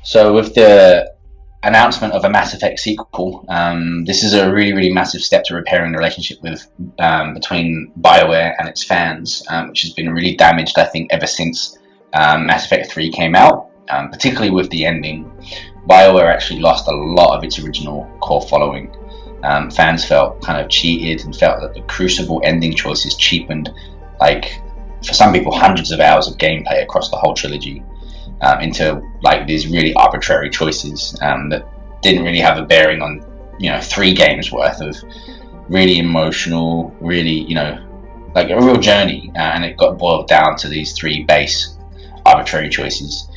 So with the announcement of a Mass Effect sequel, this is a really, really massive step to repairing the relationship with between Bioware and its fans, which has been really damaged, I think, ever since Mass Effect 3 came out, particularly with the ending. Bioware actually lost a lot of its original core following. Fans felt kind of cheated and felt that the Crucible ending choices cheapened, like, for some people, hundreds of hours of gameplay across the whole trilogy into like these really arbitrary choices that didn't really have a bearing on 3 games worth of really emotional, really like a real journey, and it got boiled down to these 3 base arbitrary choices.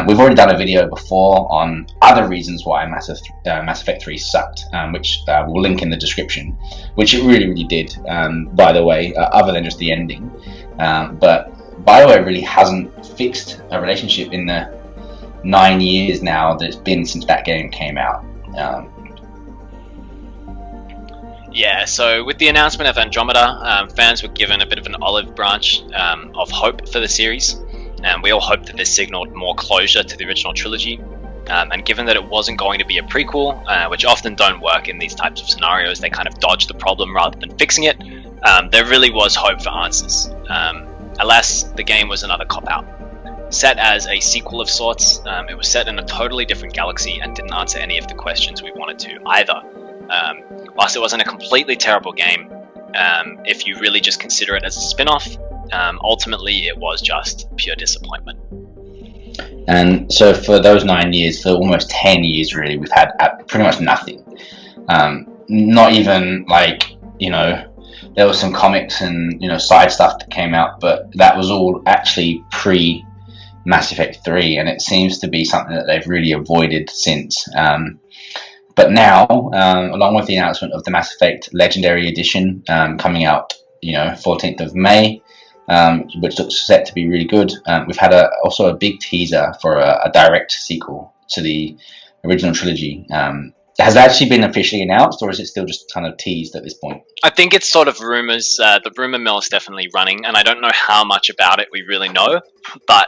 We've already done a video before on other reasons why Mass Effect 3 sucked, which we'll link in the description, which it really, really did, by the way, other than just the ending. But Bioware really hasn't fixed a relationship in the 9 years now that it's been since that game came out. Yeah, so with the announcement of Andromeda, fans were given a bit of an olive branch of hope for the series. We all hoped that this signaled more closure to the original trilogy. And given that it wasn't going to be a prequel, which often don't work in these types of scenarios, they kind of dodge the problem rather than fixing it, there really was hope for answers. Alas, the game was another cop-out. Set as a sequel of sorts, it was set in a totally different galaxy and didn't answer any of the questions we wanted to either. Whilst it wasn't a completely terrible game, if you really just consider it as a spin-off, ultimately it was just pure disappointment. And so for those 9 years, for almost 10 years really, we've had pretty much nothing. Not even there was some comics and side stuff that came out, but that was all actually pre Mass Effect 3, and it seems to be something that they've really avoided since. But now, along with the announcement of the Mass Effect Legendary Edition coming out, 14th of May, which looks set to be really good, we've had also a big teaser for a direct sequel to the original trilogy. Has that actually been officially announced, or is it still just kind of teased at this point? I think it's sort of rumors. The rumor mill is definitely running, and I don't know how much about it we really know, but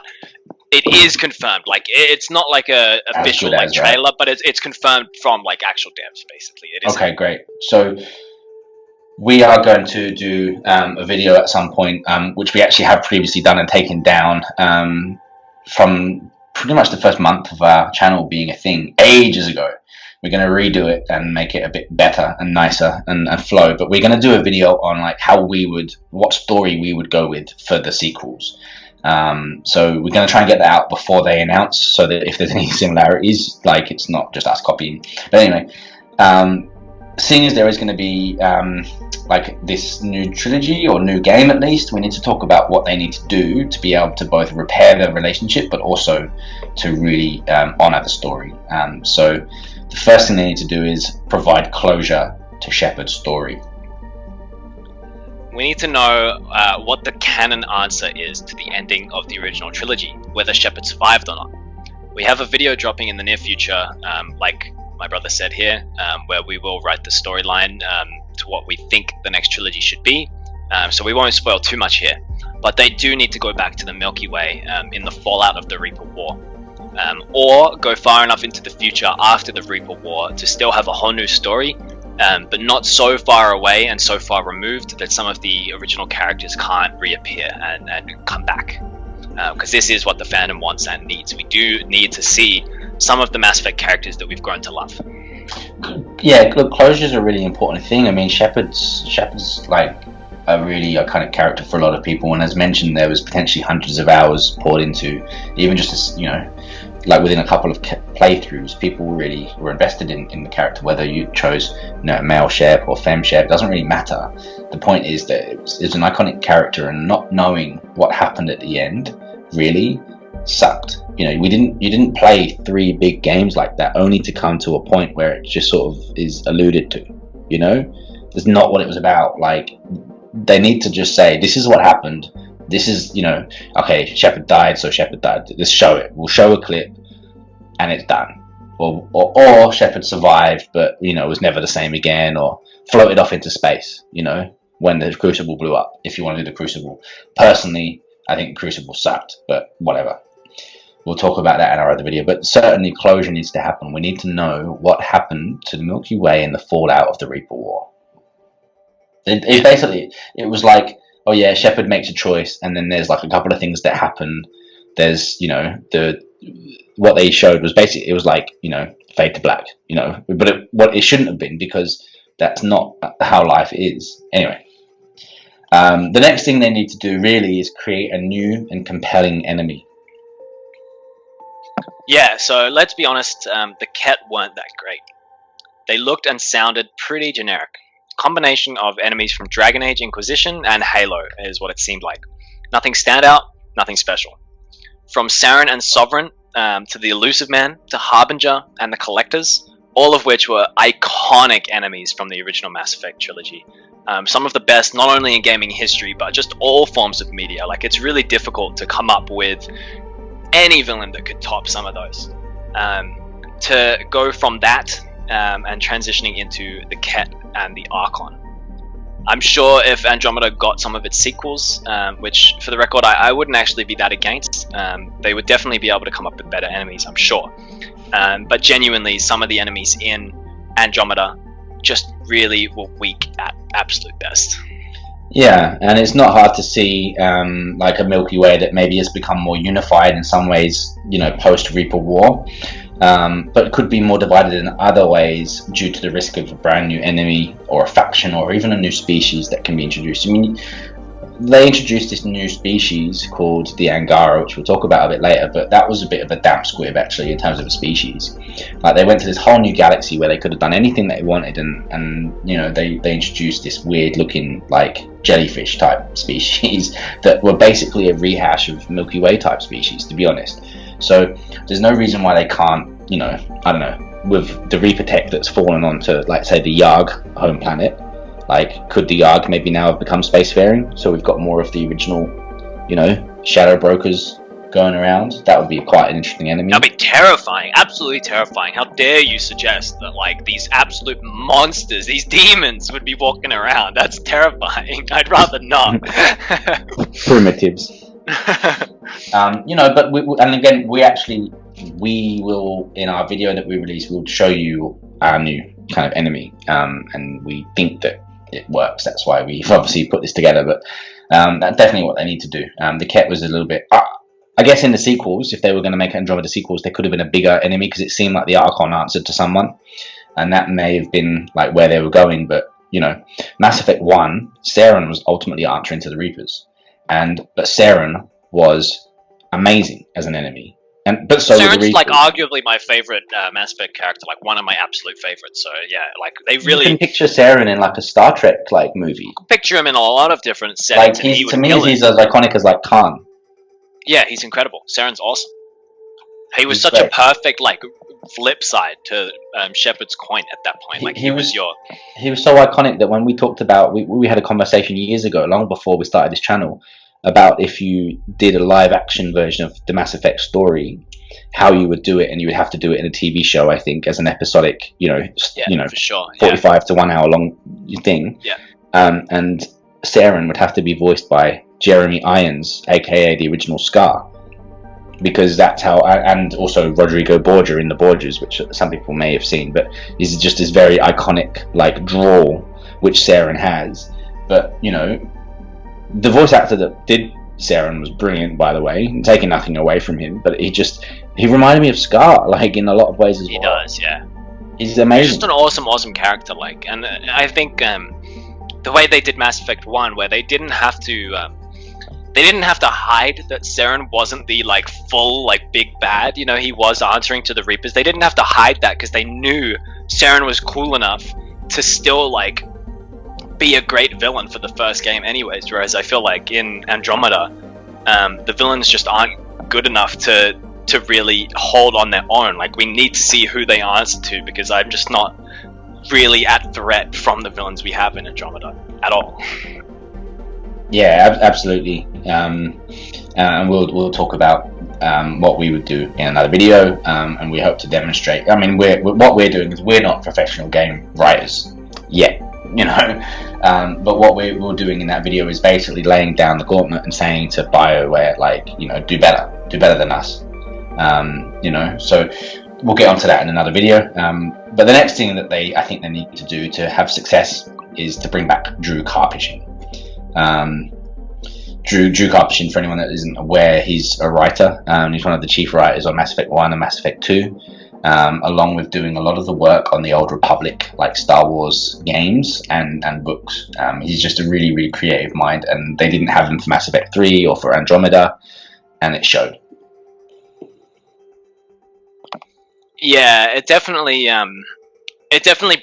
it is confirmed. Like, it's not like a official trailer, right? But it's confirmed from like actual devs, basically. It is. Okay, great. So we are going to do a video at some point, which we actually have previously done and taken down from pretty much the first month of our channel being a thing ages ago. We're going to redo it and make it a bit better and nicer and flow. But we're going to do a video on like what story we would go with for the sequels. So we're going to try and get that out before they announce, so that if there's any similarities, like, it's not just us copying. But anyway, seeing as there is going to be like this new trilogy, or new game at least, we need to talk about what they need to do to be able to both repair the relationship, but also to really honor the story. So the first thing they need to do is provide closure to Shepard's story. We need to know what the canon answer is to the ending of the original trilogy, whether Shepard survived or not. We have a video dropping in the near future, like my brother said here, where we will write the storyline to what we think the next trilogy should be, so we won't spoil too much here. But they do need to go back to the Milky Way in the fallout of the Reaper War, or go far enough into the future after the Reaper War to still have a whole new story, but not so far away and so far removed that some of the original characters can't reappear and come back. Because this is what the fandom wants and needs. We do need to see some of the Mass Effect characters that we've grown to love. Yeah, look, closure is a really important thing. I mean, Shepard's like a really iconic character for a lot of people, and as mentioned, there was potentially hundreds of hours poured into, even just like within a couple of playthroughs, people really were invested in the character, whether you chose male Shep or femme Shep, it doesn't really matter. The point is that it's an iconic character, and not knowing what happened at the end really sucked. You didn't play 3 big games like that only to come to a point where it just sort of is alluded to. It's not what it was about. Like, they need to just say, this is what happened. This is, okay, Shepard died, so Shepard died. Let's show it. We'll show a clip, and it's done. Or Shepard survived, but was never the same again, or floated off into space. When the Crucible blew up. If you want to do the Crucible, personally, I think Crucible sucked, but whatever. we'll talk about that in our other video. But certainly closure needs to happen. We need to know what happened to the Milky Way in the fallout of the Reaper War. It basically, it was like, oh yeah, Shepard makes a choice, and then there's like a couple of things that happen. There's, you know, what they showed was basically, it was like, you know, fade to black, you know, but what it shouldn't have been, because that's not how life is. Anyway, the next thing they need to do really is create a new and compelling enemy. Yeah, so let's be honest, the Ket weren't that great. They looked and sounded pretty generic. Combination of enemies from Dragon Age Inquisition and Halo is what it seemed like. Nothing standout, nothing special. From Saren and Sovereign, to the Elusive Man, to Harbinger and the Collectors, all of which were iconic enemies from the original Mass Effect trilogy. Some of the best, not only in gaming history, but just all forms of media. Like, it's really difficult to come up with any villain that could top some of those. To go from that and transitioning into the Ket and the Archon. I'm sure if Andromeda got some of its sequels, which for the record I wouldn't actually be that against, they would definitely be able to come up with better enemies, I'm sure. But genuinely, some of the enemies in Andromeda just really were weak at absolute best. Yeah, and it's not hard to see like a Milky Way that maybe has become more unified in some ways, you know, post Reaper War, but could be more divided in other ways due to the risk of a brand new enemy or a faction or even a new species that can be introduced. I mean, they introduced this new species called the Angara, which we'll talk about a bit later, but that was a bit of a damp squib actually in terms of a species. Like, they went to this whole new galaxy where they could have done anything they wanted, and you know, they introduced this weird looking like jellyfish type species that were basically a rehash of Milky Way type species, to be honest. So there's no reason why they can't, you know, I don't know, with the Reaper tech that's fallen onto, like, say, the Yarg home planet. Like, could the Yarg maybe now have become spacefaring? So we've got more of the original, you know, shadow brokers going around. That would be quite an interesting enemy. That'd be terrifying, absolutely terrifying. How dare you suggest that, like, these absolute monsters, these demons, would be walking around? That's terrifying. I'd rather not. Primitives. You know, but and again, we will, in our video that we release, we'll show you our new kind of enemy, and we think that it works. That's why we've obviously put this together, but that's definitely what they need to do. The Ket was a little bit, I guess in the sequels, if they were going to make Andromeda sequels, there could have been a bigger enemy, because it seemed like the Archon answered to someone, and that may have been like where they were going. But you know, Mass Effect 1, Saren was ultimately answering to the Reapers, but Saren was amazing as an enemy. But so Saren's like arguably my favorite Mass Effect character, like one of my absolute favorites. So yeah, like they really. You can picture Saren in like a Star Trek like movie. Picture him in a lot of different settings. Like to me, he's as iconic as like Khan. Yeah, he's incredible. Saren's awesome. He was such a perfect like flip side to Shepard's coin at that point. Like he was so iconic that when we talked about, we had a conversation years ago, long before we started this channel, about if you did a live action version of the Mass Effect story, how you would do it, and you would have to do it in a TV show, I think, as an episodic, for sure, 45 to 1 hour long thing. Yeah. And Saren would have to be voiced by Jeremy Irons, aka the original Scar, because that's how, and also Rodrigo Borgia in the Borgias, which some people may have seen, but is just this very iconic like drawl which Saren has. But you know, the voice actor that did Saren was brilliant, by the way, taking nothing away from him, but he reminded me of Scar, like in a lot of ways as well. He does, yeah. He's amazing. He's just an awesome character, like, and I think the way they did Mass Effect 1, where they didn't have to hide that Saren wasn't the like full like big bad, you know, he was answering to the Reapers. They didn't have to hide that because they knew Saren was cool enough to still like be a great villain for the first game anyways, whereas I feel like in Andromeda the villains just aren't good enough to really hold on their own. Like, we need to see who they answer to, because I'm just not really at threat from the villains we have in Andromeda at all. Yeah, absolutely. And we'll talk about what we would do in another video, and we hope to demonstrate. I mean, what we're doing is we're not professional game writers yet, you know, but what we're doing in that video is basically laying down the gauntlet and saying to BioWare, like, you know, do better than us. So we'll get onto that in another video. But the next thing that I think they need to do to have success is to bring back Drew Karpyshyn. Drew Karpyshyn, for anyone that isn't aware, he's a writer. He's one of the chief writers on Mass Effect 1 and Mass Effect 2, along with doing a lot of the work on the Old Republic, like Star Wars games and books. He's just a really, really creative mind, and they didn't have him for Mass Effect 3 or for Andromeda, and it showed. Yeah, it definitely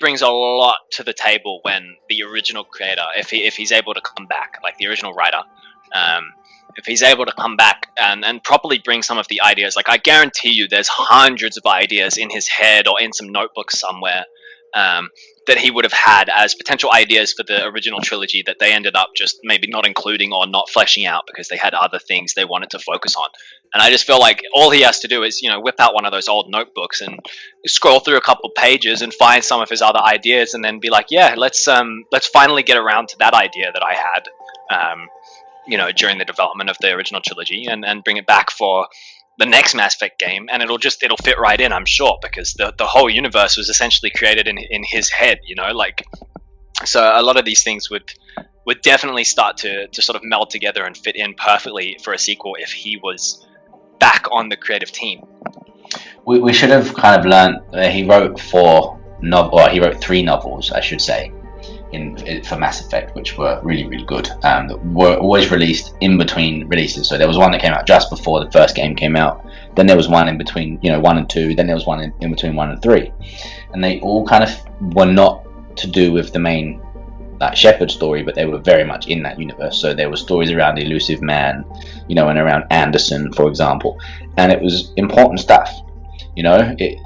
brings a lot to the table when the original creator, if he's able to come back, like the original writer, if he's able to come back and properly bring some of the ideas. Like, I guarantee you there's hundreds of ideas in his head or in some notebook somewhere that he would have had as potential ideas for the original trilogy that they ended up just maybe not including or not fleshing out because they had other things they wanted to focus on. And I just feel like all he has to do is, whip out one of those old notebooks and scroll through a couple pages and find some of his other ideas, and then be like, yeah, let's finally get around to that idea that I had, during the development of the original trilogy, and bring it back for the next Mass Effect game, and it'll fit right in, I'm sure, because the whole universe was essentially created in his head, so a lot of these things would definitely start to sort of meld together and fit in perfectly for a sequel if he was back on the creative team. We should have kind of learned that he wrote he wrote 3 novels, I should say, for Mass Effect, which were really, really good, that were always released in between releases. So there was one that came out just before the first game came out, then there was one in between 1 and 2, then there was one in between 1 and 3, and they all kind of were not to do with the main Shepard story, but they were very much in that universe. So there were stories around the Elusive Man, and around Anderson, for example, and it was important stuff. It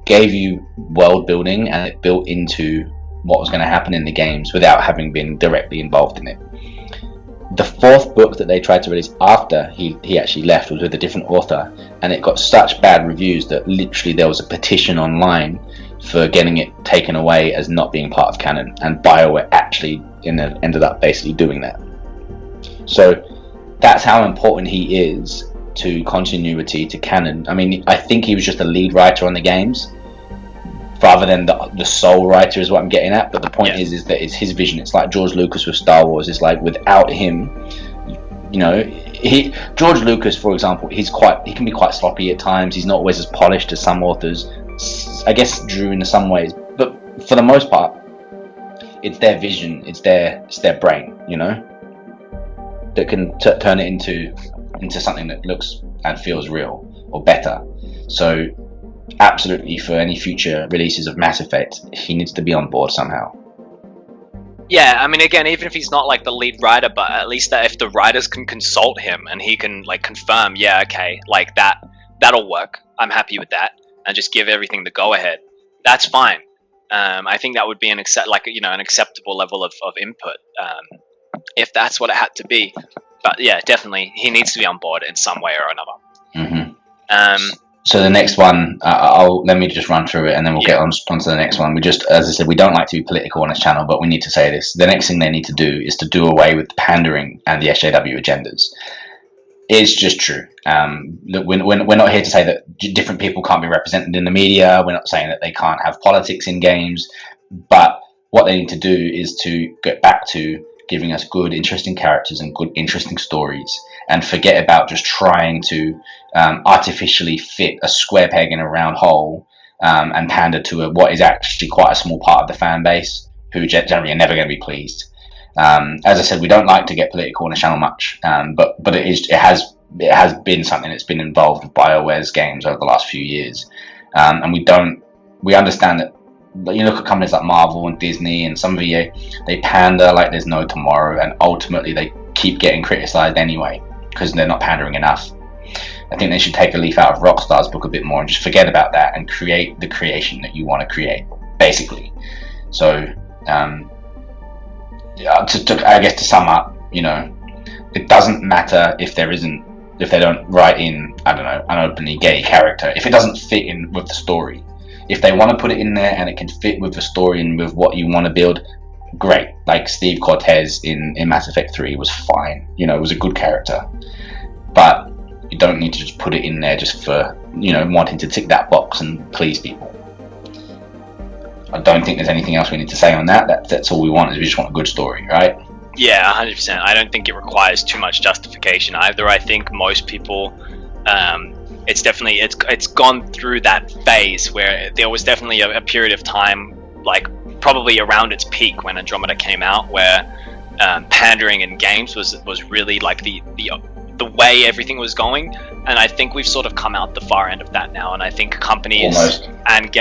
gave you world building, and it built into what was going to happen in the games without having been directly involved in it. The 4th book that they tried to release after he actually left was with a different author, and it got such bad reviews that literally there was a petition online for getting it taken away as not being part of canon, and Bioware actually ended up basically doing that. So that's how important he is to continuity, to canon. I mean, I think he was just a lead writer on the games rather than the sole writer, is what I'm getting at. But the point is that it's his vision. It's like George Lucas with Star Wars. It's like, without him, George Lucas, for example, he can be quite sloppy at times. He's not always as polished as some authors. I guess Drew in some ways, but for the most part, it's their vision, it's their brain, that can turn it into something that looks and feels real or better. So absolutely, for any future releases of Mass Effect, he needs to be on board somehow. Yeah, I mean, again, even if he's not like the lead writer, but at least that if the writers can consult him and he can like confirm, yeah, okay, like that'll work, I'm happy with that, and just give everything the go ahead, that's fine. I think that would be an acceptable level of input, if that's what it had to be. But yeah, definitely, he needs to be on board in some way or another. Mm-hmm. So the next one, let me just run through it, and then we'll get on to the next one. As I said, we don't like to be political on this channel, but we need to say this. The next thing they need to do is to do away with the pandering and the SJW agendas. It's just true. We're not here to say that different people can't be represented in the media. We're not saying that they can't have politics in games. But what they need to do is to get back to giving us good, interesting characters and good, interesting stories, and forget about just trying to artificially fit a square peg in a round hole, and pander to what is actually quite a small part of the fan base, who generally are never going to be pleased. As I said, we don't like to get political on the channel much, but it has been something that's been involved with BioWare's games over the last few years, and we understand that. But you look at companies like Marvel and Disney and some of EA, they pander like there's no tomorrow, and ultimately they keep getting criticized anyway because they're not pandering enough. I think they should take a leaf out of Rockstar's book a bit more and just forget about that and create the creation that you want to create, basically. So, I guess to sum up, it doesn't matter if they don't write in, I don't know, an openly gay character, if it doesn't fit in with the story. If they want to put it in there and it can fit with the story and with what you want to build, great. Like Steve Cortez in Mass Effect 3 was fine. It was a good character. But You don't need to just put it in there just for, wanting to tick that box and please people. I don't think there's anything else we need to say on that. That's all we want, is we just want a good story, right? Yeah, 100%. I don't think it requires too much justification either. I think most people, it's gone through that phase where there was definitely a period of time, like probably around its peak when Andromeda came out, where pandering in games was really like the way everything was going, and I think we've sort of come out the far end of that now. And I think companies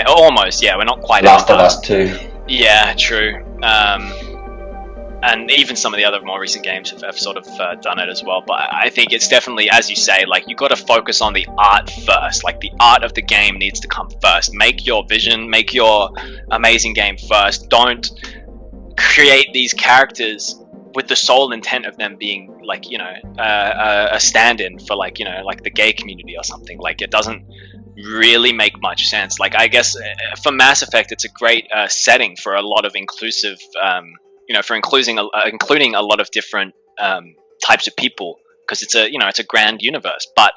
almost, yeah, we're not quite Last of Us 2. Yeah, true. And even some of the other more recent games have sort of done it as well. But I think it's definitely, as you say, like, you got to focus on the art first. Like, the art of the game needs to come first. Make your vision, make your amazing game first. Don't create these characters with the sole intent of them being like, a stand-in for like the gay community or something. Like, it doesn't really make much sense. Like, I guess for Mass Effect, it's a great setting for a lot of inclusive, for including a lot of different types of people, because it's a grand universe. But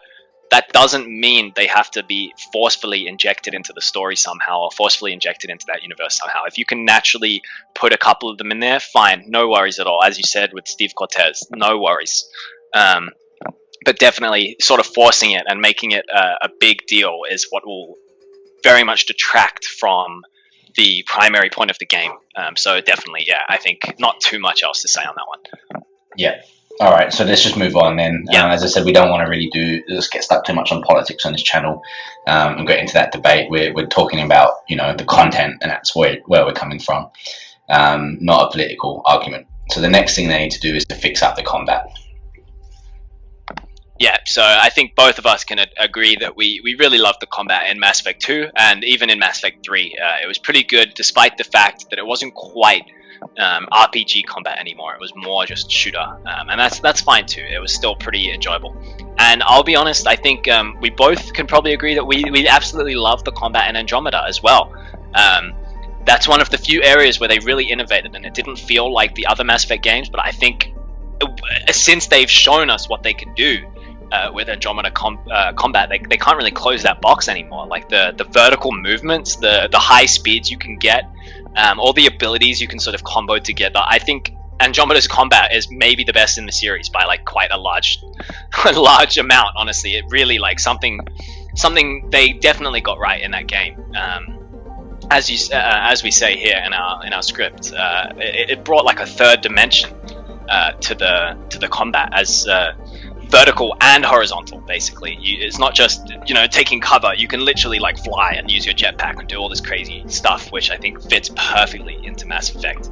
that doesn't mean they have to be forcefully injected into the story somehow, or forcefully injected into that universe somehow. If you can naturally put a couple of them in there, fine, no worries at all. As you said with Steve Cortez, no worries. But definitely sort of forcing it and making it a big deal is what will very much detract from the primary point of the game. So definitely, yeah, I think not too much else to say on that one. Yeah. All right, so let's just move on then. Yeah. As I said, we don't want to really just get stuck too much on politics on this channel and get into that debate. We're talking about, the content, and that's where we're coming from, not a political argument. So the next thing they need to do is to fix up the combat. Yeah, so I think both of us can agree that we really loved the combat in Mass Effect 2, and even in Mass Effect 3. It was pretty good, despite the fact that it wasn't quite RPG combat anymore. It was more just shooter, and that's fine too. It was still pretty enjoyable. And I'll be honest, I think we both can probably agree that we absolutely love the combat in Andromeda as well. That's one of the few areas where they really innovated, and it didn't feel like the other Mass Effect games. But I think since they've shown us what they can do with Andromeda combat, they can't really close that box anymore. Like the vertical movements, the high speeds you can get, all the abilities you can sort of combo together. I think Andromeda's combat is maybe the best in the series by like quite a large amount. Honestly, it really like something they definitely got right in that game. As we say here in our script, it brought like a third dimension to the combat, as vertical and horizontal. Basically, it's not just taking cover. You can literally like fly and use your jetpack and do all this crazy stuff, which I think fits perfectly into Mass Effect.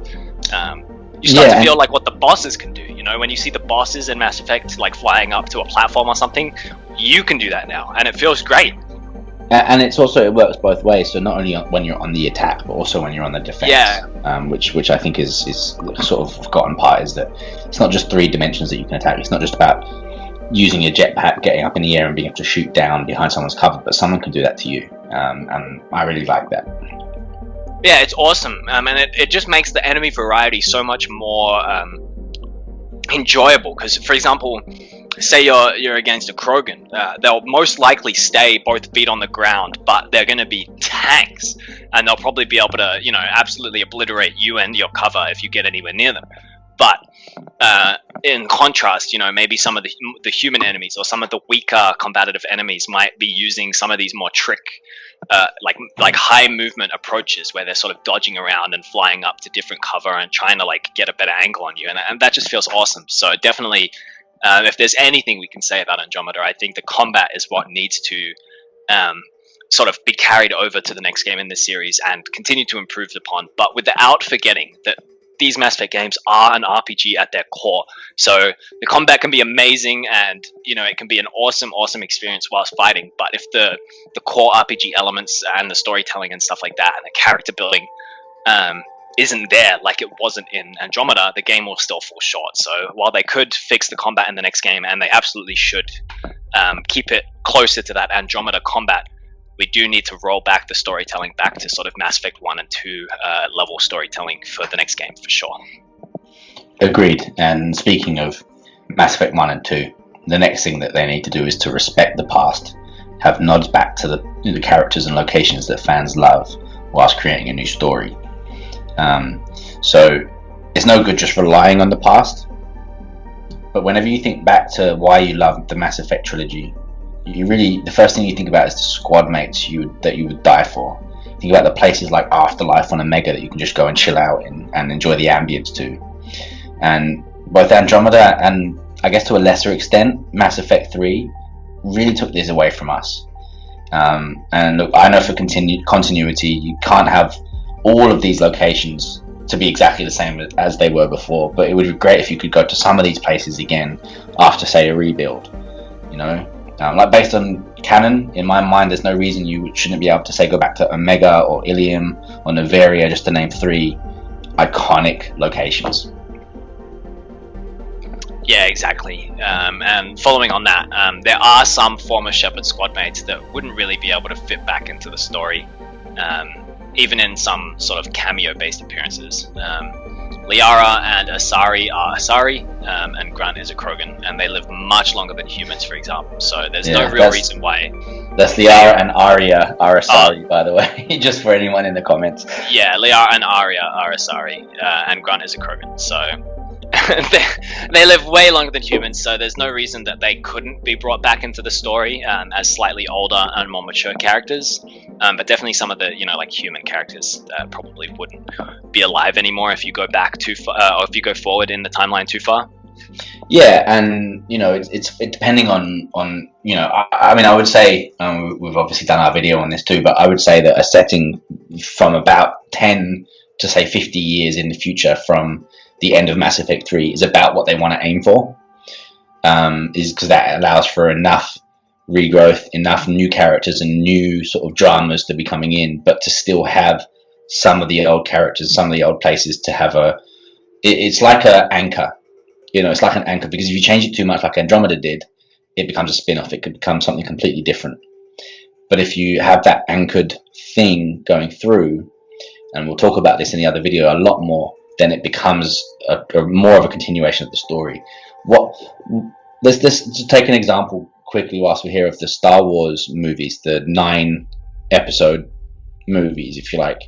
You start to feel like what the bosses can do. When you see the bosses in Mass Effect like flying up to a platform or something, you can do that now, and it feels great. And it works both ways. So not only when you're on the attack, but also when you're on the defense. Yeah. Which I think is sort of forgotten part, is that it's not just 3 dimensions that you can attack. It's not just about using your jetpack, getting up in the air and being able to shoot down behind someone's cover, but someone can do that to you. And I really like that. Yeah, it's awesome. And it just makes the enemy variety so much more enjoyable. Because, for example, say you're against a Krogan, they'll most likely stay both feet on the ground, but they're going to be tanks, and they'll probably be able to, absolutely obliterate you and your cover if you get anywhere near them. But in contrast, maybe some of the human enemies or some of the weaker combative enemies might be using some of these more like high movement approaches, where they're sort of dodging around and flying up to different cover and trying to like get a better angle on you, and that just feels awesome. So definitely, if there's anything we can say about Andromeda, I think the combat is what needs to sort of be carried over to the next game in this series and continue to improve upon, but without forgetting that these Mass Effect games are an RPG at their core. So the combat can be amazing, and it can be an awesome experience whilst fighting. But if the core RPG elements and the storytelling and stuff like that and the character building isn't there, like it wasn't in Andromeda, the game will still fall short. So while they could fix the combat in the next game, and they absolutely should keep it closer to that Andromeda combat, we do need to roll back the storytelling back to sort of Mass Effect 1 and 2 level storytelling for the next game, for sure. Agreed. And speaking of Mass Effect 1 and 2, the next thing that they need to do is to respect the past, have nods back to the characters and locations that fans love, whilst creating a new story. So it's no good just relying on the past, but whenever you think back to why you love the Mass Effect trilogy, the first thing you think about is the squad mates that you would die for. Think about the places like Afterlife on Omega that you can just go and chill out in and enjoy the ambience to. And both Andromeda and, I guess to a lesser extent, Mass Effect 3 really took this away from us. And look, I know for continuity, you can't have all of these locations to be exactly the same as they were before, but it would be great if you could go to some of these places again after, say, a rebuild. Like based on canon, in my mind, there's no reason you shouldn't be able to, say, go back to Omega or Ilium or Noveria, just to name 3 iconic locations. Yeah, exactly. And following on that, there are some former Shepard squad mates that wouldn't really be able to fit back into the story, even in some sort of cameo-based appearances. Liara and Asari are Asari, and Grunt is a Krogan, and they live much longer than humans, for example. So there's no real reason why. That's Liara and Arya are Asari, by the way, just for anyone in the comments. Yeah, Liara and Arya are Asari, and Grunt is a Krogan. So they live way longer than humans, so there's no reason that they couldn't be brought back into the story as slightly older and more mature characters. But definitely some of the like human characters probably wouldn't be alive anymore if you go back too far, or if you go forward in the timeline too far. Yeah, and it's depending on I mean, I would say we've obviously done our video on this too, but I would say that a setting from about 10 to, say, 50 years in the future from the end of Mass Effect 3 is about what they want to aim for, is because that allows for enough regrowth, enough new characters and new sort of dramas to be coming in, but to still have some of the old characters, some of the old places to have it's like an anchor. It's like an anchor, because if you change it too much like Andromeda did, it becomes a spin-off. It could become something completely different. But if you have that anchored thing going through, and we'll talk about this in the other video a lot more, then it becomes more of a continuation of the story. Let's just take an example quickly whilst we're here of the Star Wars movies, the 9 episode movies, if you like.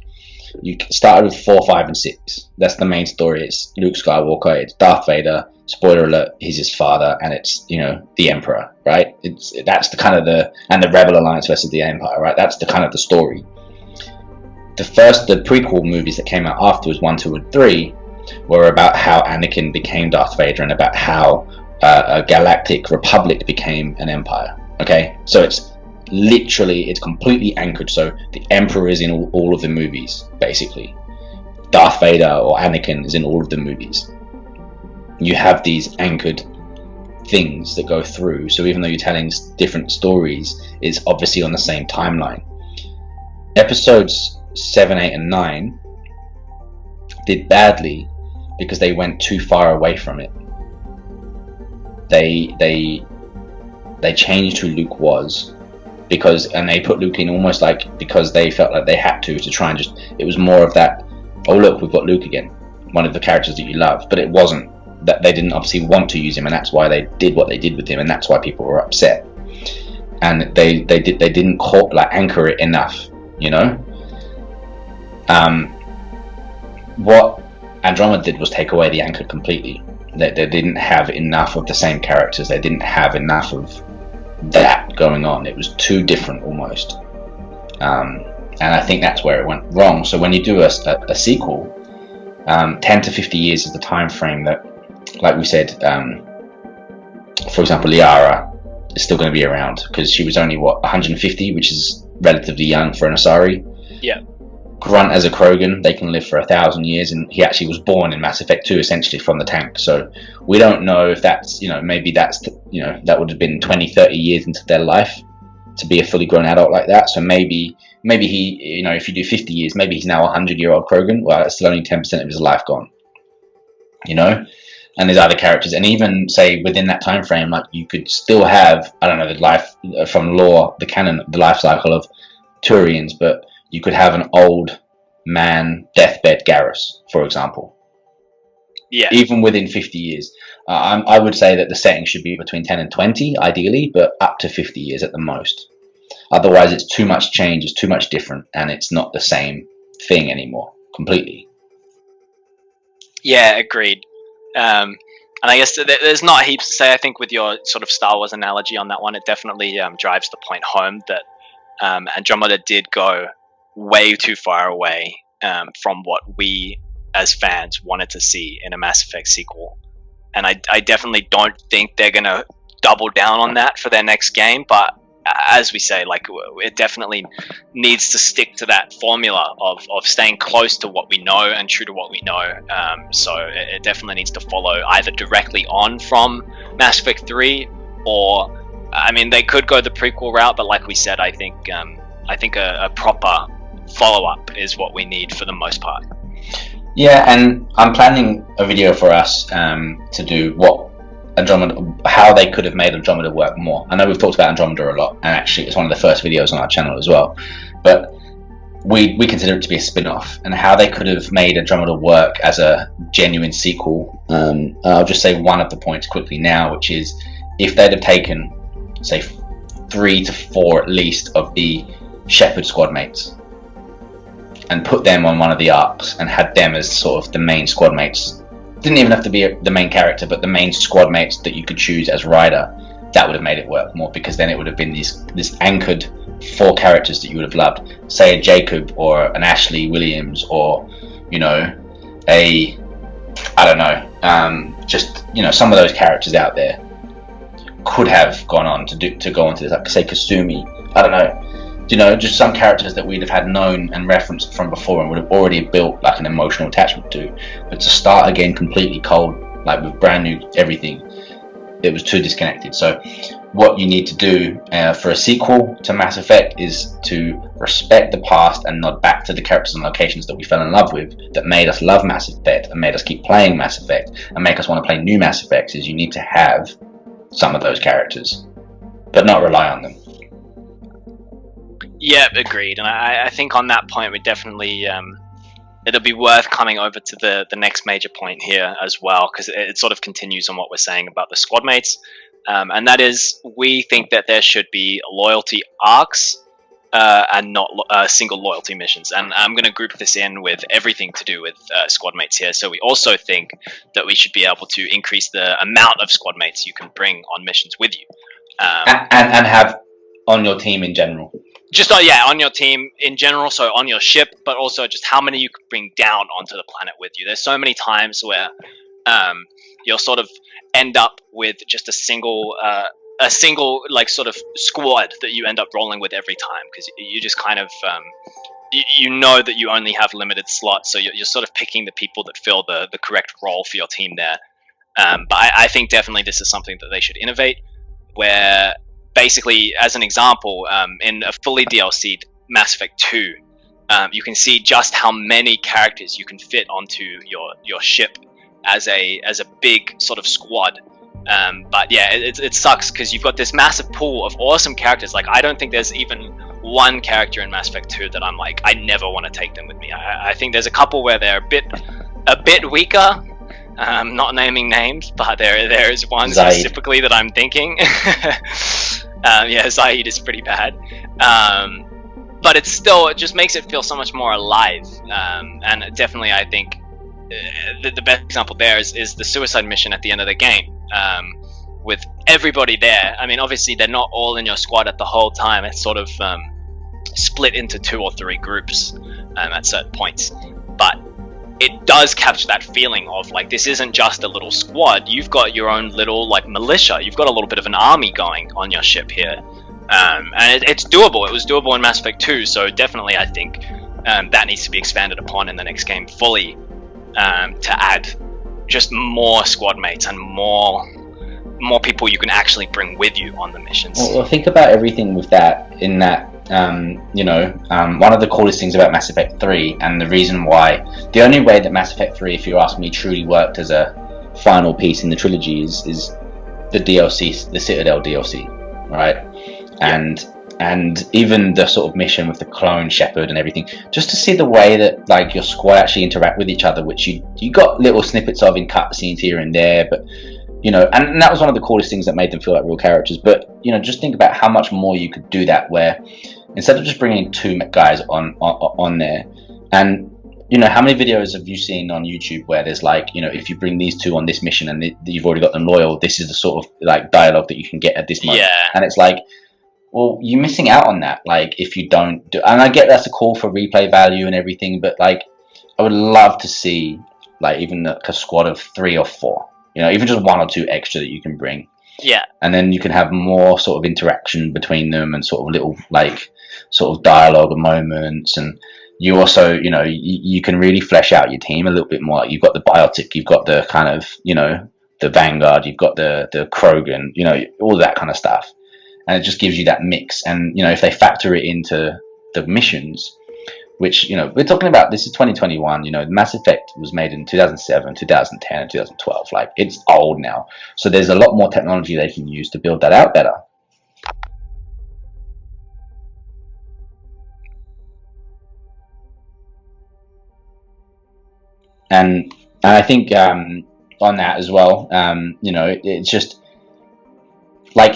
You started with 4, 5, and 6. That's the main story. It's Luke Skywalker, it's Darth Vader, spoiler alert, he's his father, and it's the Emperor, right? That's the kind of the Rebel Alliance versus the Empire, right? That's the kind of the story. The prequel movies that came out afterwards, 1, 2, and 3, were about how Anakin became Darth Vader and about how a galactic republic became an empire. Okay, so it's completely anchored. So the Emperor is in all of the movies, basically. Darth Vader or Anakin is in all of the movies. You have these anchored things that go through. So even though you're telling different stories, it's obviously on the same timeline. Episodes 7, 8, and 9 did badly because they went too far away from it. They changed who Luke was, and they put Luke in almost like because they felt like they had to try and it was more of that, oh look, we've got Luke again, one of the characters that you love. But it wasn't that. They didn't obviously want to use him, and that's why they did what they did with him, and that's why people were upset. And they didn't anchor it enough, What Andromeda did was take away the anchor completely. They didn't have enough of the same characters. They didn't have enough of that going on. It was too different almost. And I think that's where it went wrong. So when you do a sequel, 10 to 50 years is the time frame that, like we said, for example, Liara is still going to be around because she was only 150, which is relatively young for an Asari. Yeah. Grunt as a Krogan, they can live for 1,000 years, and he actually was born in Mass Effect 2 essentially from the tank. So we don't know if that's, maybe that's, that would have been 20, 30 years into their life to be a fully grown adult like that. So maybe he, if you do 50 years, maybe he's now a 100-year-old Krogan. Well, that's still only 10% of his life gone, and there's other characters. And even, say, within that time frame, like, you could still have, I don't know, the life from lore, the canon, the life cycle of Turians, but you could have an old man deathbed Garrus, for example. Yeah. even within 50 years. I would say that the setting should be between 10 and 20, ideally, but up to 50 years at the most. Otherwise, it's too much change, it's too much different, and it's not the same thing anymore, completely. Yeah, agreed. And I guess there's not heaps to say. I think with your sort of Star Wars analogy on that one, it definitely drives the point home that Andromeda did go way too far away from what we as fans wanted to see in a Mass Effect sequel. And I definitely don't think they're going to double down on that for their next game, but as we say, like, it definitely needs to stick to that formula of staying close to what we know and true to what we know. So it definitely needs to follow either directly on from Mass Effect 3, or I mean, they could go the prequel route, but like we said, I think a proper follow-up is what we need for the most part. Yeah, and I'm planning a video for us to do what Andromeda, how they could have made Andromeda work more. I know we've talked about Andromeda a lot, and actually it's one of the first videos on our channel as well, but we consider it to be a spin-off, and how they could have made Andromeda work as a genuine sequel. I'll just say one of the points quickly now, which is if they'd have taken, say, 3 to 4 at least of the Shepard squad mates and put them on one of the arcs and had them as sort of the main squad mates. Didn't even have to be the main character, but the main squad mates that you could choose as Ryder. That would have made it work more, because then it would have been this anchored 4 characters that you would have loved. Say a Jacob or an Ashley Williams, or I don't know, just some of those characters out there could have gone on to go on to this, like say Kasumi. I don't know, just some characters that we'd have had known and referenced from before and would have already built like an emotional attachment to. But to start again completely cold, like with brand new everything, it was too disconnected. So what you need to do for a sequel to Mass Effect is to respect the past and nod back to the characters and locations that we fell in love with, that made us love Mass Effect and made us keep playing Mass Effect and make us want to play new Mass Effects. Is you need to have some of those characters, but not rely on them. Yeah, agreed. And I think on that point, we definitely it'll be worth coming over to the next major point here as well, because it sort of continues on what we're saying about the squad mates, and that is, we think that there should be loyalty arcs and not single loyalty missions. And I'm going to group this in with everything to do with squad mates here. So we also think that we should be able to increase the amount of squad mates you can bring on missions with you, and have on your team in general. Just on your team in general, so on your ship, but also just how many you could bring down onto the planet with you. There's so many times where you'll sort of end up with just a single like sort of squad that you end up rolling with every time, because you just kind of you know that you only have limited slots, so you're sort of picking the people that fill the correct role for your team there. But I think definitely this is something that they should innovate, where basically, as an example, in a fully DLC'd Mass Effect 2, you can see just how many characters you can fit onto your ship as a big sort of squad. But yeah, it sucks because you've got this massive pool of awesome characters. Like, I don't think there's even one character in Mass Effect 2 that I'm like, I never want to take them with me. I think there's a couple where they're a bit weaker. Not naming names, but there is one Zaid. Specifically that I'm thinking. Yeah, Zaid is pretty bad. But it just makes it feel so much more alive. And definitely, I think the best example there is the suicide mission at the end of the game, with everybody there. I mean, obviously they're not all in your squad at the whole time. It's sort of split into 2 or 3 groups at certain points, but it does capture that feeling of like, this isn't just a little squad. You've got your own little like militia. You've got a little bit of an army going on your ship here, and it's doable. It was doable in Mass Effect 2, so definitely I think that needs to be expanded upon in the next game fully, to add just more squad mates and more people you can actually bring with you on the missions. Well, think about everything with that, in that one of the coolest things about Mass Effect 3, and the reason why, the only way that Mass Effect 3, if you ask me, truly worked as a final piece in the trilogy is the DLC, the Citadel DLC, right? And and even the sort of mission with the clone shepherd and everything, just to see the way that like your squad actually interact with each other, which you got little snippets of in cutscenes here and there, but and that was one of the coolest things that made them feel like real characters. But just think about how much more you could do that, where instead of just bringing two guys on there, and how many videos have you seen on YouTube where there's like, if you bring these two on this mission and you've already got them loyal, this is the sort of like dialogue that you can get at this moment. Yeah. And it's like, well, you're missing out on that. Like, if you don't do, and I get that's a call for replay value and everything, but like, I would love to see like even a squad of 3 or 4, even just 1 or 2 extra that you can bring. Yeah. And then you can have more sort of interaction between them and sort of little like sort of dialogue and moments. And you also, you can really flesh out your team a little bit more. Like, you've got the Biotic, you've got the kind of, the Vanguard, you've got the Krogan, all that kind of stuff. And it just gives you that mix. And, if they factor it into the missions, which, we're talking about, this is 2021, Mass Effect was made in 2007, 2010, and 2012. Like, it's old now. So there's a lot more technology they can use to build that out better. And I think on that as well, it's just like,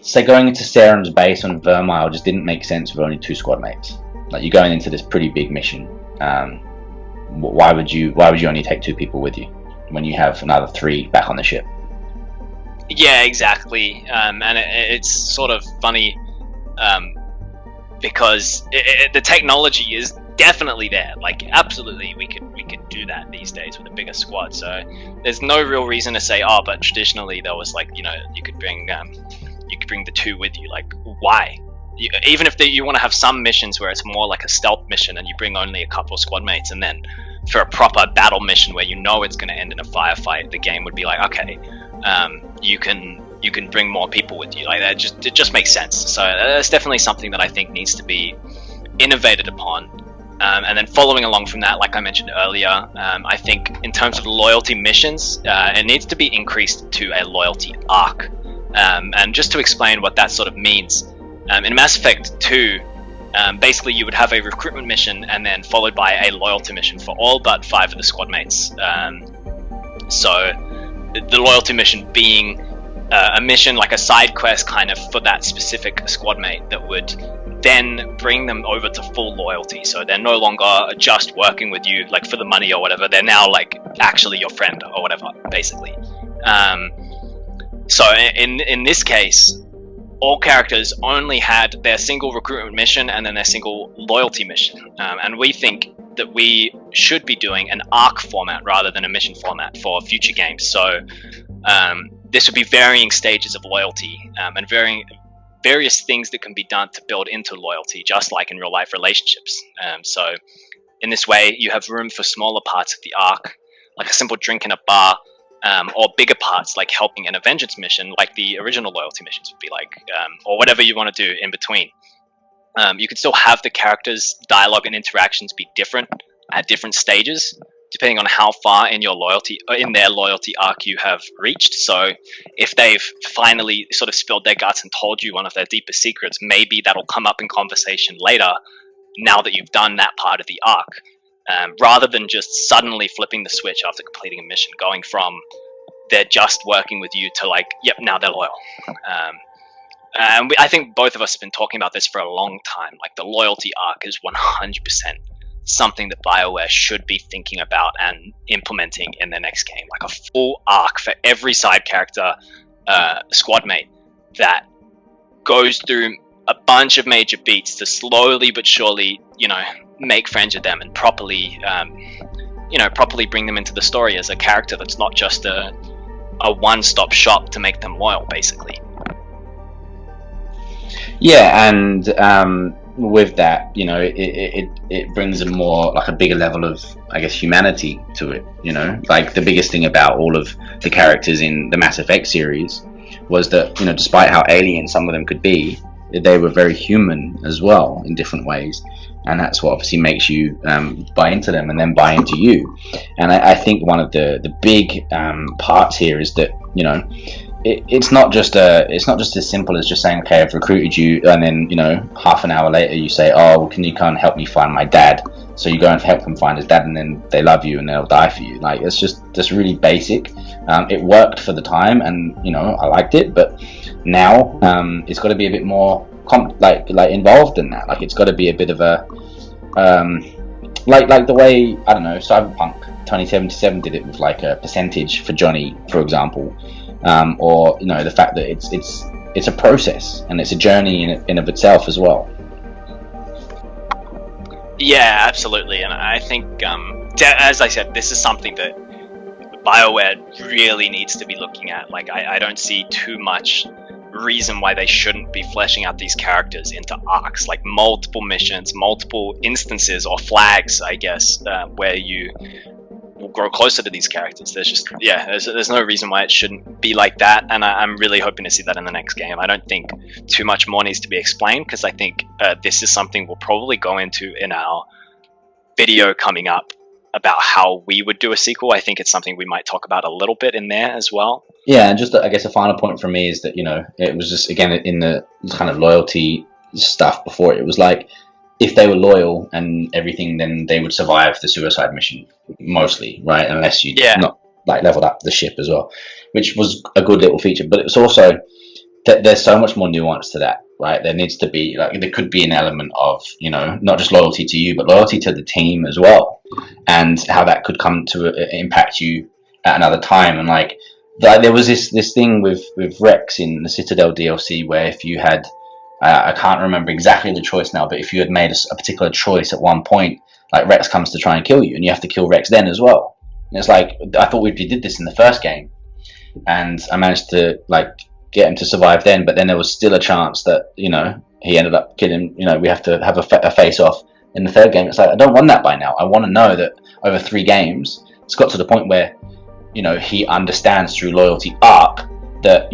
say going into Serum's base on Vermile just didn't make sense with only 2 squad mates. Like, you're going into this pretty big mission. Why would you only take 2 people with you when you have another 3 back on the ship? Yeah, exactly. And it's sort of funny because the technology is definitely there. Like, absolutely, we could do that these days with a bigger squad. So there's no real reason to say, oh, but traditionally there was like, you could bring the 2 with you. Like, why? Even if you want to have some missions where it's more like a stealth mission and you bring only a couple of squad mates, and then for a proper battle mission where it's going to end in a firefight, the game would be like, okay, you can bring more people with you. Like, it just makes sense. So that's definitely something that I think needs to be innovated upon. And then following along from that, like I mentioned earlier, I think in terms of loyalty missions, it needs to be increased to a loyalty arc. And just to explain what that sort of means, in Mass Effect 2, basically you would have a recruitment mission and then followed by a loyalty mission for all but 5 of the squad mates. So the loyalty mission being a mission like a side quest kind of for that specific squad mate that would then bring them over to full loyalty. So they're no longer just working with you like for the money or whatever, they're now like actually your friend or whatever, basically. So in this case, all characters only had their single recruitment mission and then their single loyalty mission. And we think that we should be doing an arc format rather than a mission format for future games. So this would be varying stages of loyalty and various things that can be done to build into loyalty, just like in real life relationships. So in this way, you have room for smaller parts of the arc, like a simple drink in a bar, or bigger parts like helping in a vengeance mission, like the original loyalty missions would be like, or whatever you want to do in between. You can still have the characters' dialogue and interactions be different at different stages, depending on how far in their loyalty arc you have reached. So if they've finally sort of spilled their guts and told you one of their deepest secrets, maybe that'll come up in conversation later, now that you've done that part of the arc. Rather than just suddenly flipping the switch after completing a mission, going from they're just working with you to like, yep, now they're loyal. And I think both of us have been talking about this for a long time. Like, the loyalty arc is 100% something that Bioware should be thinking about and implementing in their next game. Like a full arc for every side character, squad mate, that goes through a bunch of major beats to slowly but surely, make friends with them and properly bring them into the story as a character that's not just a one-stop shop to make them loyal, basically. Yeah, and with that, it brings a more, like, a bigger level of, I guess, humanity to it. Like, the biggest thing about all of the characters in the Mass Effect series was that, despite how alien some of them could be, they were very human as well in different ways. And that's what obviously makes you buy into them and then buy into you. And I think one of the big parts here is that, it's not just as simple as just saying, okay, I've recruited you, and then half an hour later you say, oh, well, can you come and help me find my dad? So you go and help them find his dad, and then they love you and they'll die for you. Like, it's just really basic. It worked for the time, and I liked it, but now it's got to be a bit more involved in that. Like, it's got to be a bit of a like the way, I don't know, Cyberpunk 2077 did it with like a percentage for Johnny, for example, or the fact that it's a process and it's a journey in of itself as well. Yeah, absolutely, and I think, as I said, this is something that Bioware really needs to be looking at. Like, I don't see too much reason why they shouldn't be fleshing out these characters into arcs, like multiple missions, multiple instances or flags, I guess, where you will grow closer to these characters. There's no reason why it shouldn't be like that, and I'm really hoping to see that in the next game. I don't think too much more needs to be explained, because I think this is something we'll probably go into in our video coming up about how we would do a sequel. I think it's something we might talk about a little bit in there as well. Yeah, and just I guess a final point for me is that it was just, again, in the kind of loyalty stuff before, it was like, if they were loyal and everything, then they would survive the suicide mission mostly, right? Unless you not like leveled up the ship as well, which was a good little feature. But it was also that there's so much more nuance to that, right? There needs to be, like, there could be an element of not just loyalty to you, but loyalty to the team as well, and how that could come to impact you at another time. And like there was this thing with Rex in the Citadel DLC where if you had I can't remember exactly the choice now, but if you had made a particular choice at one point, like, Rex comes to try and kill you, and you have to kill Rex then as well. And it's like, I thought we did this in the first game, and I managed to like get him to survive then, but then there was still a chance that he ended up killing. We have to have a face off in the third game. It's like, I don't want that by now. I want to know that over 3 games, it's got to the point where he understands through loyalty arc that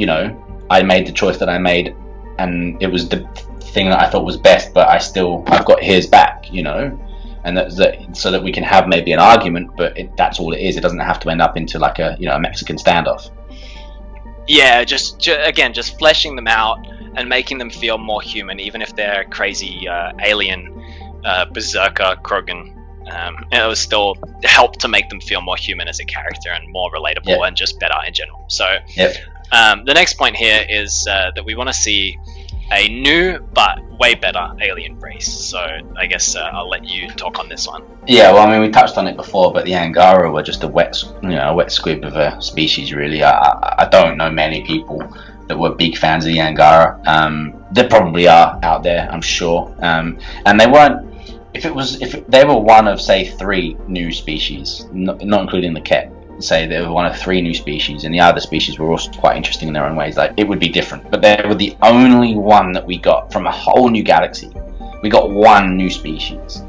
I made the choice that I made, and it was the thing that I thought was best, but I've got his back, and that so that we can have maybe an argument, but that's all it is. It doesn't have to end up into like a a Mexican standoff. Yeah, just fleshing them out and making them feel more human, even if they're crazy alien berserker Krogan. It was still help to make them feel more human as a character and more relatable and just better in general. So the next point here is that we want to see a new but way better alien race. So I guess I'll let you talk on this one. Yeah, well, I mean, we touched on it before, but the Angara were just a wet squib of a species, really. I don't know many people that were big fans of the Angara. There probably are out there, I'm sure. And they weren't. If they were one of, say, 3 new species, not including the Ket, say they were one of 3 new species, and the other species were also quite interesting in their own ways, like, it would be different. But they were the only one that we got from a whole new galaxy. We got 1 new species,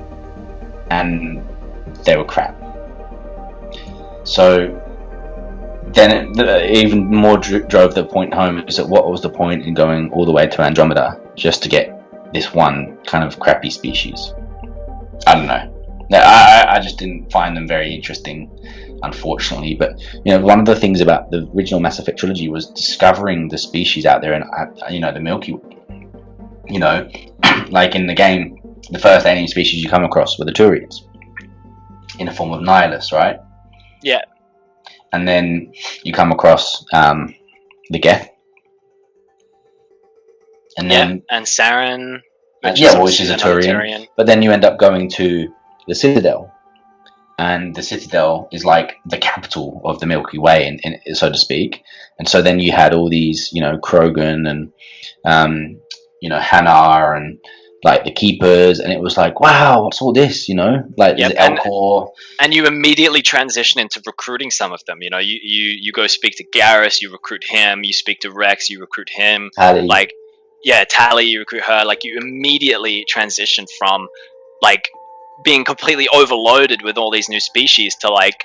and they were crap. So then it even more drove the point home, is that what was the point in going all the way to Andromeda just to get this one kind of crappy species? I don't know. I just didn't find them very interesting, unfortunately. But one of the things about the original Mass Effect trilogy was discovering the species out there, and the Milky Way. Like in the game, the first alien species you come across were the Turians, in the form of Nihilus, right? Yeah. And then you come across the Geth, and then and Saren. Which is a Turian. But then you end up going to the Citadel, and the Citadel is like the capital of the Milky Way, in so to speak. And so then you had all these, Krogan and Hanar and like the Keepers, and it was like, wow, what's all this? Like the Elcor. And you immediately transition into recruiting some of them. You go speak to Garrus, you recruit him. You speak to Rex, you recruit him. Tali. Tali, you recruit her. Like, you immediately transition from like being completely overloaded with all these new species to like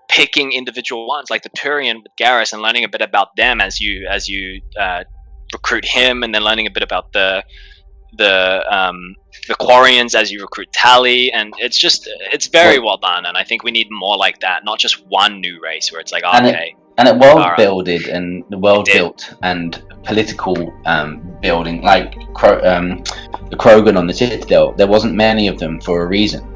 picking individual ones, like the Turian with Garrus, and learning a bit about them as you recruit him, and then learning a bit about the Quarians as you recruit Tali. And it's very well done, and I think we need more like that, not just one new race where it's like, And it world Angara. builded and the world It did. built and political building, like the Krogan on the Citadel. There wasn't many of them for a reason.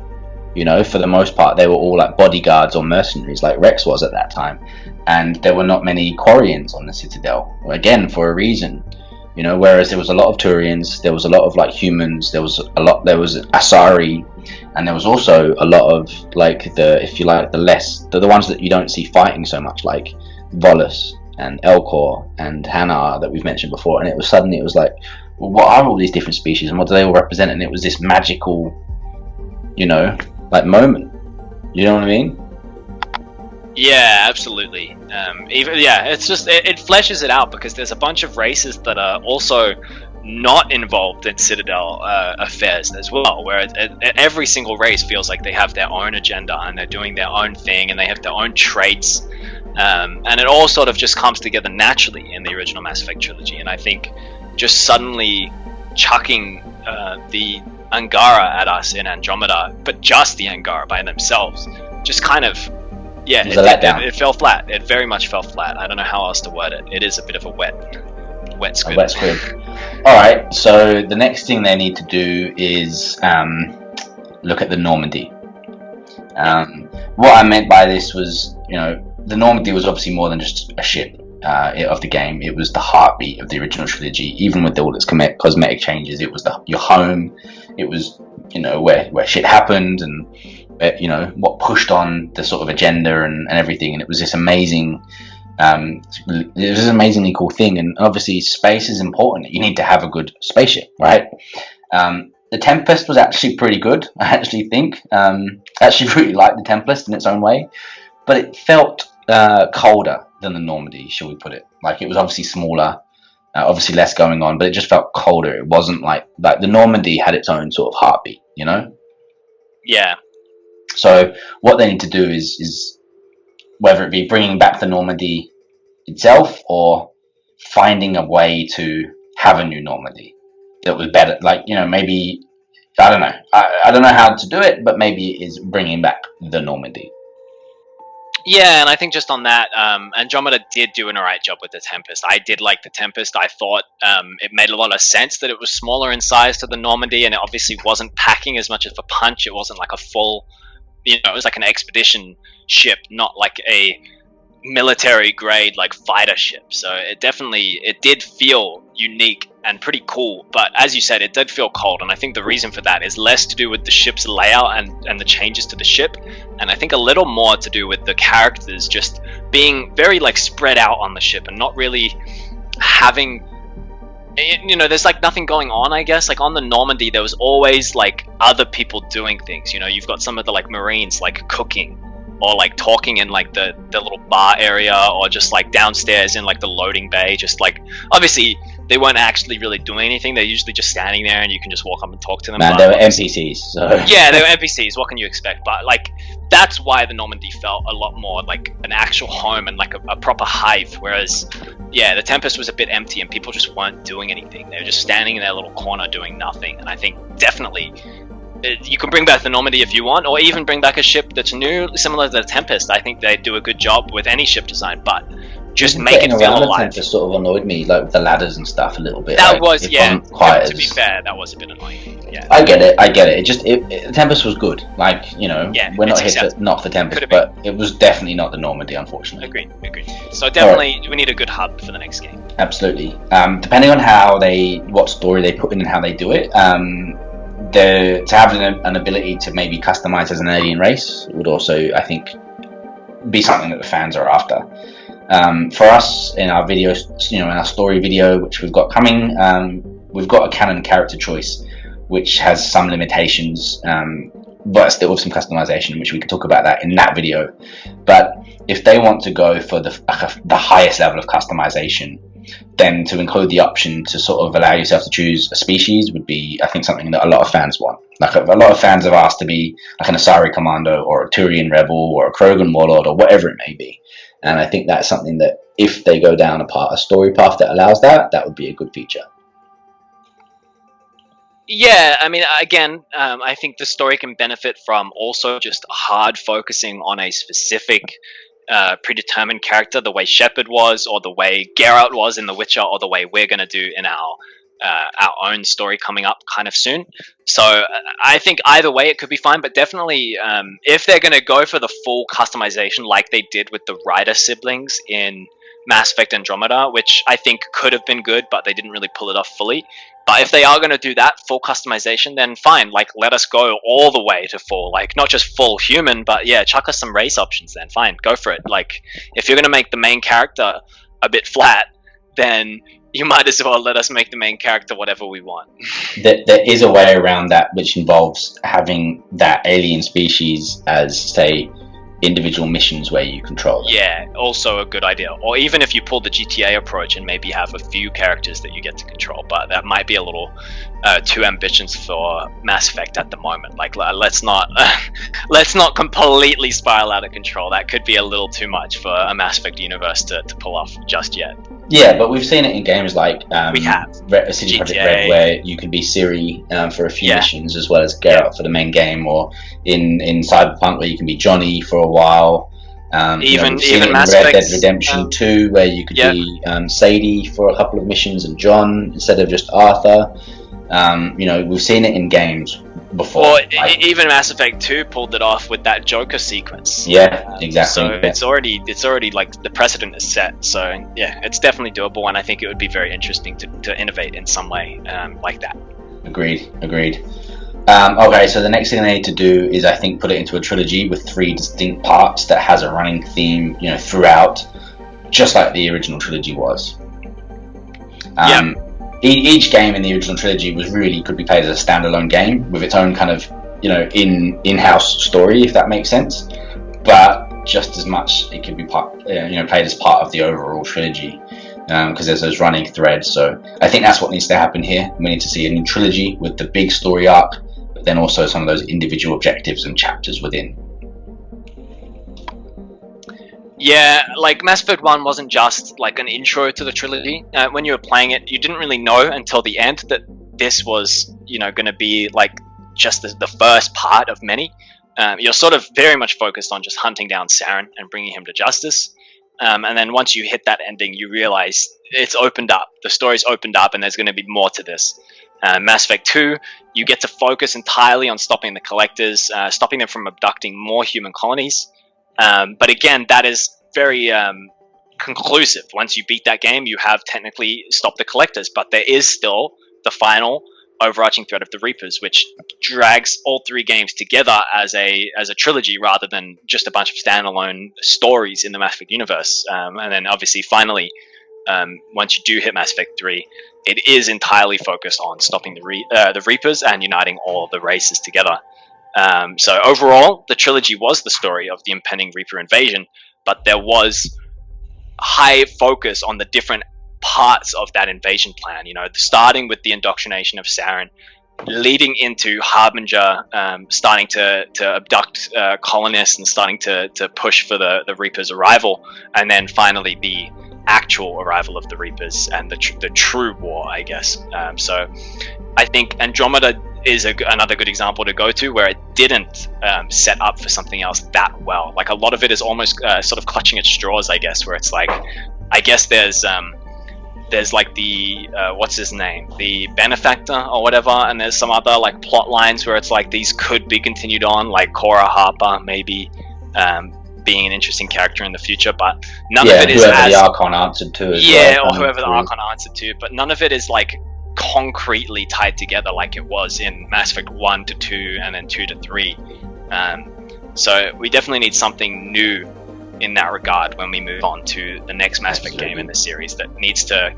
You know, for the most part, they were all like bodyguards or mercenaries, like Rex was at that time. And there were not many Quarians on the Citadel, again for a reason. You know, whereas there was a lot of Turians, there was a lot of like humans, there was Asari, and there was also a lot of like if you like, the ones that you don't see fighting so much, like Volus and Elcor and Hanar that we've mentioned before. And it was like, well, what are all these different species and what do they all represent? And it was this magical, you know, like moment. You know what I mean? Yeah, absolutely. It's just it fleshes it out because there's a bunch of races that are also not involved in Citadel affairs as well, where every single race feels like they have their own agenda and they're doing their own thing and they have their own traits, and it all sort of just comes together naturally in the original Mass Effect trilogy. And I think just suddenly chucking the Angara at us in Andromeda, but just the Angara by themselves, just kind of, yeah, it fell flat. It very much fell flat. I don't know how else to word it. It is a bit of a wet squid. A wet squid. All right. So the next thing they need to do is look at the Normandy. What I meant by this was, you know, the Normandy was obviously more than just a ship of the game. It was the heartbeat of the original trilogy. Even with all its cosmetic changes, it was your home. It was, you know, where shit happened and, you know, what pushed on the sort of agenda and everything. And it was this amazing, it was an amazingly cool thing. And obviously space is important. You need to have a good spaceship, right? The Tempest was actually pretty good, I actually think. I actually really liked the Tempest in its own way, but it felt colder than the Normandy, shall we put it. Like, it was obviously smaller, obviously less going on, but it just felt colder. It wasn't like the Normandy had its own sort of heartbeat, you know? Yeah. So what they need to do is whether it be bringing back the Normandy itself or finding a way to have a new Normandy that was better. Like, you know, maybe, I don't know. I don't know how to do it, but maybe it is bringing back the Normandy. Yeah, and I think just on that, Andromeda did do an alright job with the Tempest. I did like the Tempest. I thought it made a lot of sense that it was smaller in size to the Normandy, and it obviously wasn't packing as much of a punch. It wasn't like a full, you know, it was like an expedition ship, not like a military grade like fighter ship. So it did feel unique and pretty cool, but as you said, it did feel cold. And I think the reason for that is less to do with the ship's layout and the changes to the ship, and I think a little more to do with the characters just being very like spread out on the ship and not really having, you know, there's like nothing going on, I guess. Like on the Normandy there was always like other people doing things. You know, you've got some of the like Marines like cooking or like talking in like the little bar area, or just like downstairs in like the loading bay, just like, obviously they weren't actually really doing anything. They're usually just standing there and you can just walk up and talk to them. Man, they were NPCs, so yeah, they were NPCs, what can you expect? But like, that's why the Normandy felt a lot more like an actual home and like a proper hive, whereas yeah, the Tempest was a bit empty and people just weren't doing anything. They were just standing in their little corner doing nothing. And I think definitely you can bring back the Normandy if you want, or even bring back a ship that's new, similar to the Tempest. I think they do a good job with any ship design, but just make it feel alive. The Tempest sort of annoyed me, like with the ladders and stuff, a little bit. That like, was, yeah. To be as... fair, that was a bit annoying. Yeah. I get it. The Tempest was good. Like, you know, yeah, we're not here to knock the Tempest, but it was definitely not the Normandy, unfortunately. Agreed. So definitely, we need a good hub for the next game. Absolutely. Depending on what story they put in and how they do it, to have an ability to maybe customize as an alien race would also, I think, be something that the fans are after. For us, in our videos, you know, in our story video, which we've got coming, we've got a canon character choice, which has some limitations, but still with some customization, which we can talk about that in that video. But if they want to go for the highest level of customization, then to include the option to sort of allow yourself to choose a species would be, I think, something that a lot of fans want. Like, a lot of fans have asked to be like an Asari Commando or a Turian Rebel or a Krogan Warlord or whatever it may be. And I think that's something that if they go down a story path that allows that would be a good feature. Yeah, I mean, again, I think the story can benefit from also just hard focusing on a specific predetermined character the way Shepard was, or the way Geralt was in The Witcher, or the way we're going to do in our own story coming up kind of soon. So I think either way it could be fine, but definitely if they're going to go for the full customization like they did with the Ryder siblings in Mass Effect Andromeda, which I think could have been good, but they didn't really pull it off fully. But if they are going to do that full customization, then fine. Like, let us go all the way to full, like, not just full human, but yeah, chuck us some race options. Then fine, go for it. Like, if you're going to make the main character a bit flat, then you might as well let us make the main character whatever we want. There is a way around that, which involves having that alien species as, say, individual missions where you control them. Yeah, also a good idea. Or even if you pull the GTA approach and maybe have a few characters that you get to control, but that might be a little too ambitious for Mass Effect at the moment. Like, let's not completely spiral out of control. That could be a little too much for a Mass Effect universe to pull off just yet. Yeah, but we've seen it in games like we have City Project Red, where you can be Ciri for a few missions, as well as Geralt for the main game, or in Cyberpunk where you can be Johnny for a while. Even Mass Red Dead Redemption 2, where you could be Sadie for a couple of missions and John instead of just Arthur. We've seen it in games before. Or even Mass Effect 2 pulled it off with that Joker sequence. Yeah, exactly. So it's already like the precedent is set. So yeah, it's definitely doable, and I think it would be very interesting to innovate in some way like that. Agreed. Okay, so the next thing they need to do is, I think, put it into a trilogy with 3 distinct parts that has a running theme, throughout, just like the original trilogy was. Each game in the original trilogy could be played as a standalone game with its own kind of, in-house story, if that makes sense. But just as much, it could be played as part of the overall trilogy, because there's those running threads. So I think that's what needs to happen here. We need to see a new trilogy with the big story arc, but then also some of those individual objectives and chapters within. Yeah, like Mass Effect 1 wasn't just like an intro to the trilogy. When you were playing it, you didn't really know until the end that this was, going to be like just the first part of many. You're sort of very much focused on just hunting down Saren and bringing him to justice. And then once you hit that ending, you realize it's opened up. The story's opened up, and there's going to be more to this. Mass Effect 2, you get to focus entirely on stopping the Collectors, stopping them from abducting more human colonies. But again, that is very conclusive. Once you beat that game, you have technically stopped the Collectors, but there is still the final overarching thread of the Reapers, which drags all 3 games together as a trilogy rather than just a bunch of standalone stories in the Mass Effect universe. And then obviously, finally, once you do hit Mass Effect 3, it is entirely focused on stopping the Reapers and uniting all of the races together. So overall, the trilogy was the story of the impending Reaper invasion, but there was high focus on the different parts of that invasion plan, starting with the indoctrination of Saren, leading into Harbinger starting to abduct colonists and starting to push for the Reapers' arrival, and then finally the actual arrival of the Reapers and the true war, I guess. So I think Andromeda is another good example to go to where it didn't set up for something else that well. Like, a lot of it is almost sort of clutching at straws, I guess, where it's like, I guess there's like the what's his name, the benefactor or whatever, and there's some other like plot lines where it's like these could be continued on, like Cora Harper maybe being an interesting character in the future, but none of it is whoever the Archon answered to as well, or whoever the Archon answered to, but none of it is like concretely tied together like it was in Mass Effect 1 to 2 and then 2 to 3. So we definitely need something new in that regard when we move on to the next Mass Effect game in the series that needs to,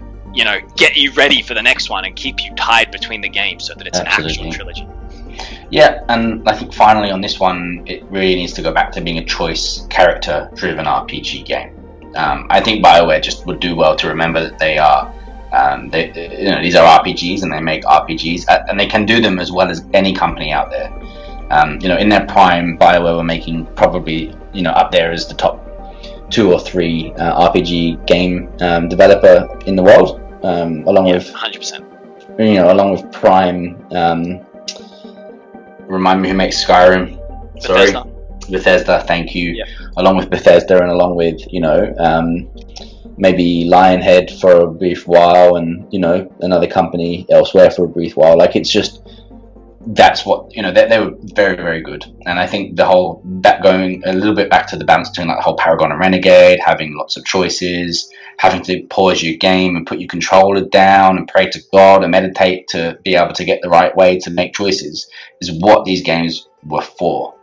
get you ready for the next one and keep you tied between the games so that it's an actual trilogy. Yeah, and I think finally on this one, it really needs to go back to being a choice character-driven RPG game. I think Bioware just would do well to remember that they are, these are RPGs and they make RPGs, and they can do them as well as any company out there. In their prime, Bioware were making probably, up there as the top 2 or 3 RPG game developer in the world, along with 100%. Along with Prime. Remind me who makes Skyrim. Bethesda. Bethesda, thank you. Yeah. Along with Bethesda, and along with maybe Lionhead for a brief while, and another company elsewhere for a brief while. Like, it's just, that's what they were very, very good. And I think that going a little bit back to the balance between like the whole Paragon and Renegade, having lots of choices, having to pause your game and put your controller down and pray to God and meditate to be able to get the right way to make choices, is what these games were for.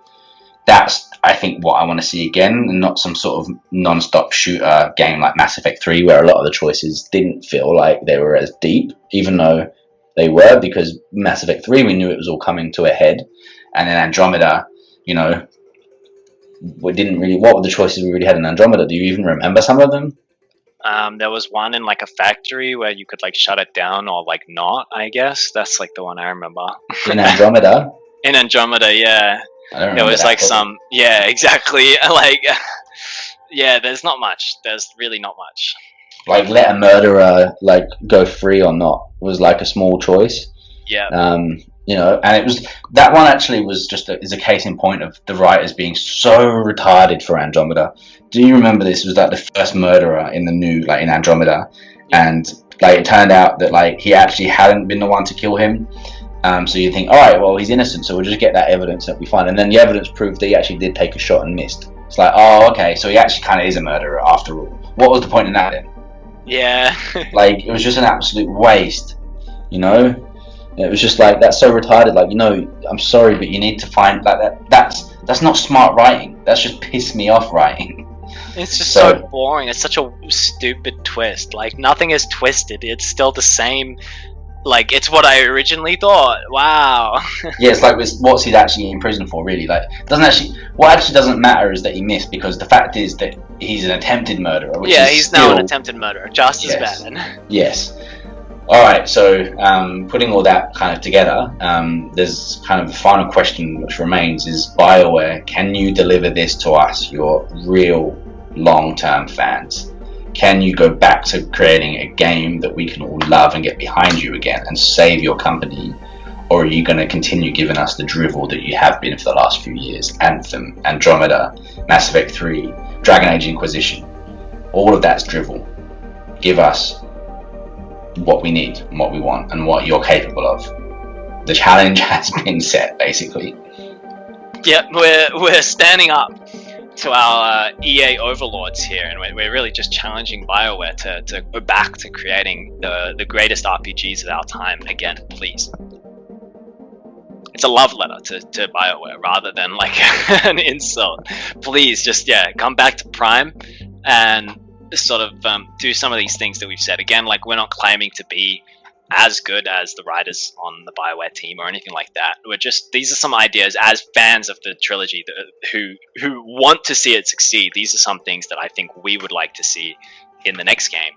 That's, I think, what I want to see again, and not some sort of non-stop shooter game like Mass Effect 3, where a lot of the choices didn't feel like they were as deep, even though they were, because Mass Effect 3, we knew it was all coming to a head. And then Andromeda, we didn't really, what were the choices we really had in Andromeda? Do you even remember some of them? There was one in like a factory where you could like shut it down or like not, I guess. That's like the one I remember. In Andromeda? In Andromeda, yeah. I don't remember. There was like part. some, yeah, exactly. Like, yeah, there's not much. There's really not much. Like, let a murderer like go free or not was like a small choice. Yeah. And it was, that one actually was just is a case in point of the writers being so retarded for Andromeda. Do you remember this? It was like the first murderer in the new, like in Andromeda, and like it turned out that like he actually hadn't been the one to kill him. So you think, all right, well, he's innocent, so we'll just get that evidence that we find. And then the evidence proved that he actually did take a shot and missed. It's like, oh, okay, so he actually kind of is a murderer after all. What was the point in that then? Yeah. Like, it was just an absolute waste, It was just like, that's so retarded. Like, I'm sorry, but you need to find like that. That's not smart writing. That's just pissed me off writing. It's just so boring. It's such a stupid twist. Like, nothing is twisted. It's still the same. Like, it's what I originally thought. Wow. Yeah, it's like, what's he actually in prison for, really? Like, what actually doesn't matter is that he missed, because the fact is that he's an attempted murderer. Which is he's now an attempted murderer, just as bad. Yes. All right. So, putting all that kind of together, there's kind of a final question which remains: is Bioware, can you deliver this to us, your real long-term fans? Can you go back to creating a game that we can all love and get behind you again and save your company? Or are you going to continue giving us the drivel that you have been for the last few years? Anthem, Andromeda, Mass Effect 3, Dragon Age Inquisition. All of that's drivel. Give us what we need and what we want and what you're capable of. The challenge has been set, basically. Yep, we're standing up to our EA overlords here, and we're really just challenging Bioware to go back to creating the greatest RPGs of our time again, please. It's a love letter to Bioware rather than like an insult. Please just come back to Prime and sort of do some of these things that we've said. Again, like, we're not claiming to be as good as the writers on the Bioware team or anything like that. These are some ideas as fans of the trilogy who want to see it succeed. These are some things that I think we would like to see in the next game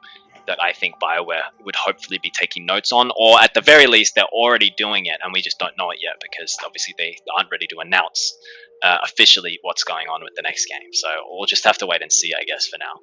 that I think Bioware would hopefully be taking notes on, or at the very least they're already doing it and we just don't know it yet, because obviously they aren't ready to announce officially what's going on with the next game. So we'll just have to wait and see, I guess, for now.